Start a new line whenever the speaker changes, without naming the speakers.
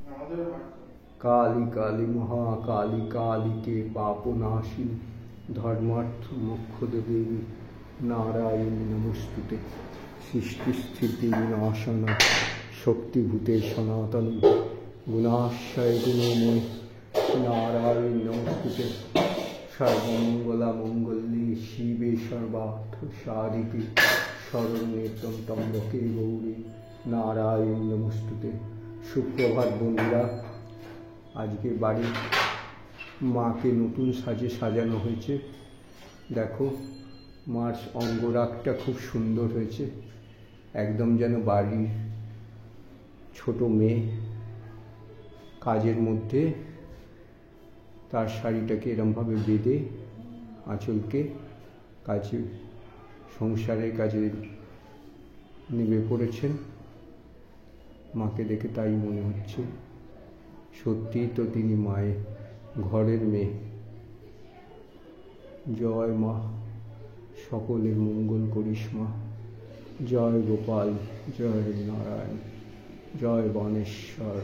काली काली महाकाली काली के पापनाशिनी धर्मार्थ मोक्षद देवी नारायणी नमस्तुते सृष्टि स्थिति विनाशना शक्तिभूते सनातन गुणाश्रय गुणमय नारायणी नमस्तुते सर्वमंगला मंगल्ये शिवे सर्वार्थ साधिके शरण्ये त्र्यंबके गौरी नारायणी नमस्तुते। सुप्रभात बंधुरा, आज के बाड़ी माँ के नतून साजे सजानो हয়েছে। देखो मार अंगरागटा खूब सुंदर হয়েছে, एकदम যেন বাড়ির ছোট মেয়ে। কাজের মধ্যে তার শাড়িটাকে এরমভাবে বেঁধে আঁচলকে কাজে সংসারের কাজে নেমে পড়েছেন। মাকে দেখে তাই মনে হচ্ছে সত্যি তো তিনি মায়ের ঘরের মেয়ে। জয় মা, সকলের মঙ্গল করিস মা। জয় গোপাল, জয় নারায়ণ, জয় বানেশ্বর।